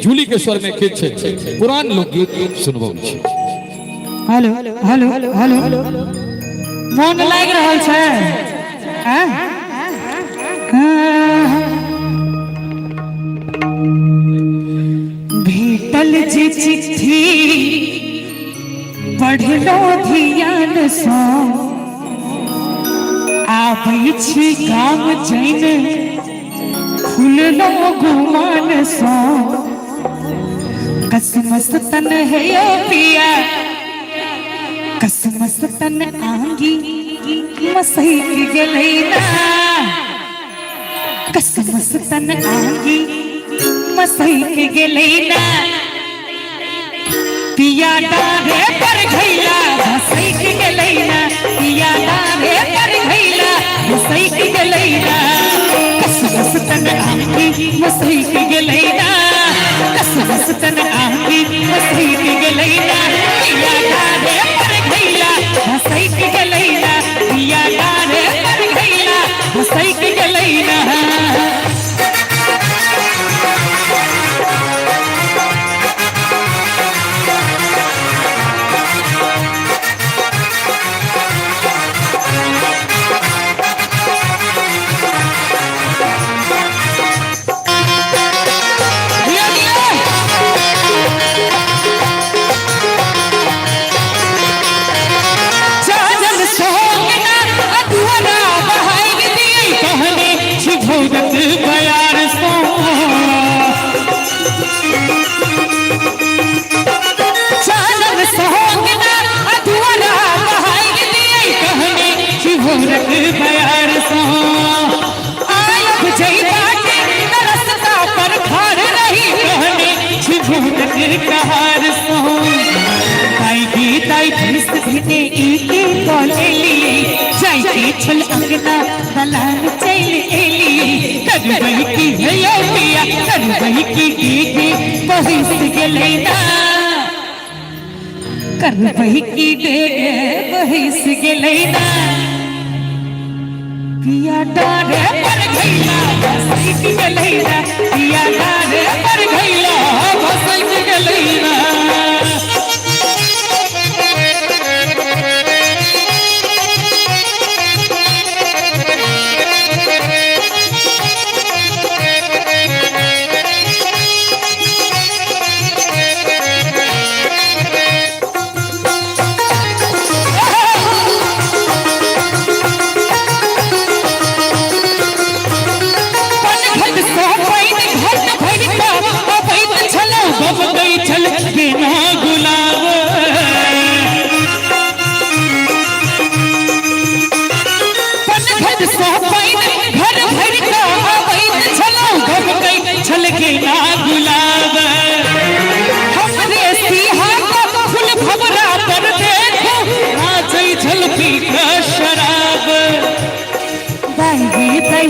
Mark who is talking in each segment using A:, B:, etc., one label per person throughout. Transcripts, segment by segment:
A: जूली के स्वर में गीत छै पुरान लोकगीत सुनबो छी।
B: हेलो हेलो हेलो मन लाग रहल छै हैं? भेटल जे चिट्ठी पढ़लो ध्यान सँ आबै छी गाम जैन खुललो गुमान सँ कसमस तन है यो पिया कसमस तन आंगी मसैक गेलै ना कसमस तन आंगी मसैक गेलै ना पिया डारे पर घैला मसैक गेलै ना पिया डारे पर घैला मसैक गेलै ना कसमस तन आंगी मसैक गेलै ना कसमस तन आंगी मसैक गेलै ना पिया डारे पर घैला मसैक गेलै ना पिया डारे पर घैला मसैक गेलै ना। छल अंगना दलान चल एली करबई की हैया पिया करबई की गे बहिस गेलै ना करबई की गे बहिस गेलै ना पिया डारे पर घैला बसैक गेलै ना पिया डारे पर घैला बसैक गेलै ना।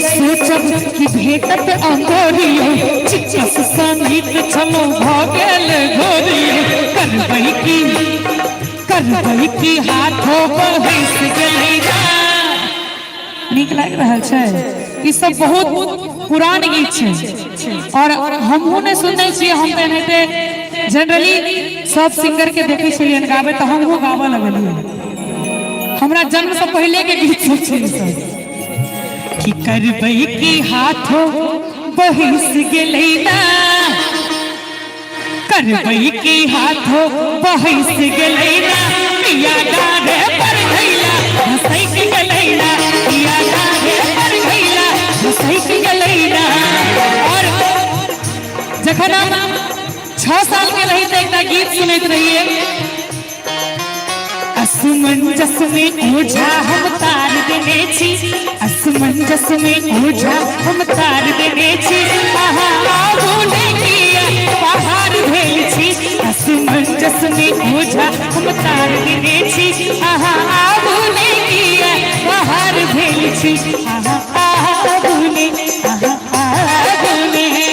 B: सोचब कि भेटत अंगोरियो चिकस संगीत छलो भगेल घोरियो करबई की हाथों बहिस गेलै ना। नीक लाग रहल छै ई सब बहुत पुरान गीत छै और हमहू ने सुनै छी। हम एनाहिते जनरली सब सिंगर के देखै छलियन गाबै त हमहू गाबऽ लगलियै। हमरा जन्म से पहले के गीत सब छै सब कि करबई की हाथों बहिस गेलै ना करबई की हाथों बहिस गेलै ना पिया डारे पर घैला मसैक गेलै ना पिया डारे पर घैला मसैक गेलै ना। और जखन हम 6 साल के रही त एकटा गीत सुनैत रहिए असमंजस में ओझा हम तार देने छी असमंजस में ओझा हम तार देने छी आहा आबू नहीं किया बाहर भेल छी असमंजस में ओझा हम तार देने छी आहा आबू नहीं किया बाहर भेल छी आहा आबू नहीं आहा आबू नहीं।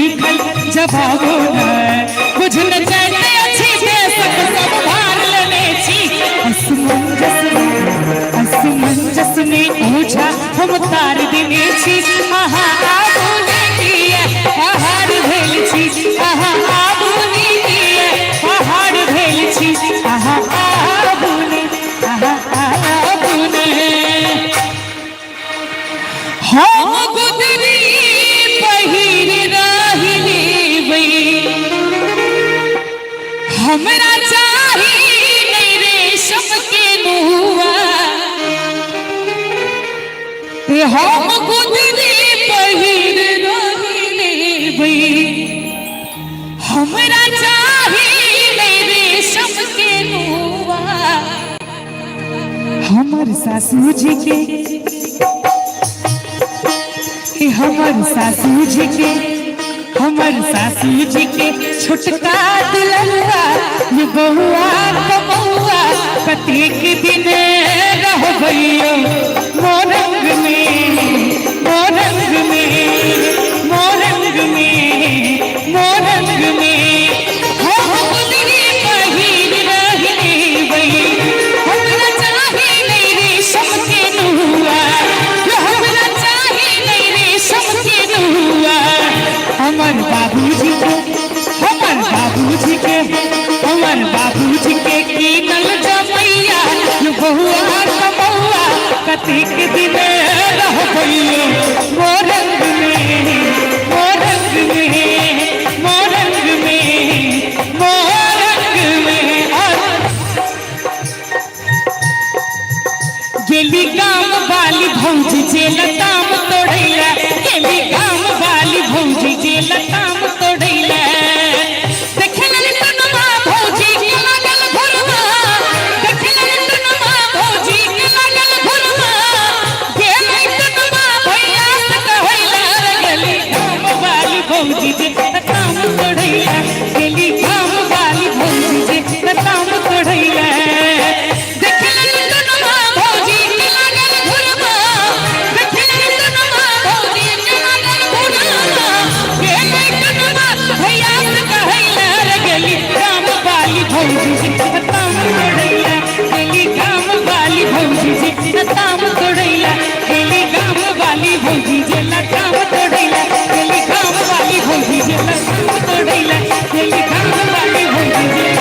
B: लिखल जवाबो न बुझल जाते अच्छी बेसक सब भार लेने छी असमंजस में ओझा हम तार देने छी आहा आबुने किए पहाड़ भेल छी आहा आबुने किए पहाड़ भेल छी आहा आबुने हम गुदरी पहिर रहिलेबै हमरा चाही नहीं रेशम के नुआ हम गुदरी पहिर रहिलेबै हमरा चाही नहीं रेशम के नुआ हमर सासू जी के हमर सासू जी के छोटका दुल्हा ये बहुआ कमौआ कतेक दिन रह गइयो मोरंग में मोरंग में मोरंग में मोरंग में हम गुदरी पहिर रहिलेबै हमरा चाही नहीं रेशम के नुआ हमरा चाही नहीं रेशम के नुआ हमर बाबूजी के कीनल जमैया बहुआ कमौआ कतेक दिन रह गइयो मोरंग में मोरंग में मोरंग में मोरंग में गेली गाम वाली भौजी जे लताम तोड़ैला गेली गाम वाली भौजी जे लताम तोड़ैला देखलन तनमा भौजी के लागल घुरमा देखलन तनमा भौजी के लागल घुरमा गेली तनमा भैया से कहैला गेली गाम वाली भौजी जे लताम तोड़ैला गेली गाम वाली भौजी जे लताम तोड़ैला लताम तोड़ैला गेली गाम वाली भौजी जे लताम तोड़ैला गेली गाम वाली भौजी जे लताम तोड़ैला गेली गाम वाली भौजी जे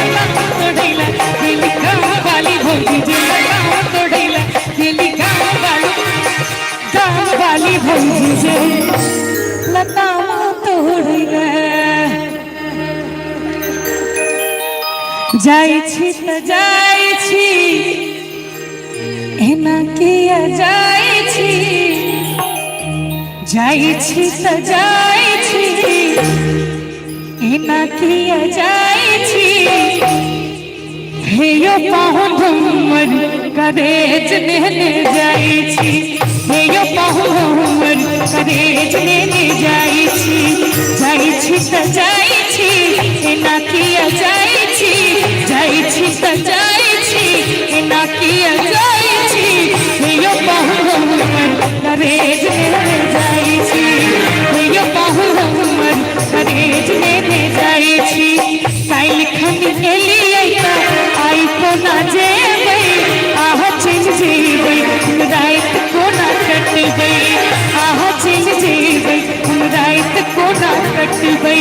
B: लताम तोड़ैला गेली गाम वाली भौजी जे लताम तोड़ैला गेली गाम वाली भौजी जे लताम तोड़ैला जाइ छी त जाइ छी एना किया जाइ छी त जाइ छी एना किया जाइ छी हे यो पाहुन हमर करेज नेने जाइ छी हे यो पाहुन हमर करेज नेने जाइ छी त जाइ छी एना किया जाइ छी त जाइ छी एना किया जाइ छी हे यो पाहुन हमर करेज नेने जाइ छी हे यो पाहुन हमर करेज नेने जाइ छी काल्हि खन एलियै त आई कोना जेबै आह चलि जेबै राति कोना कटबै आह चलि जेबै राति कोना कटबै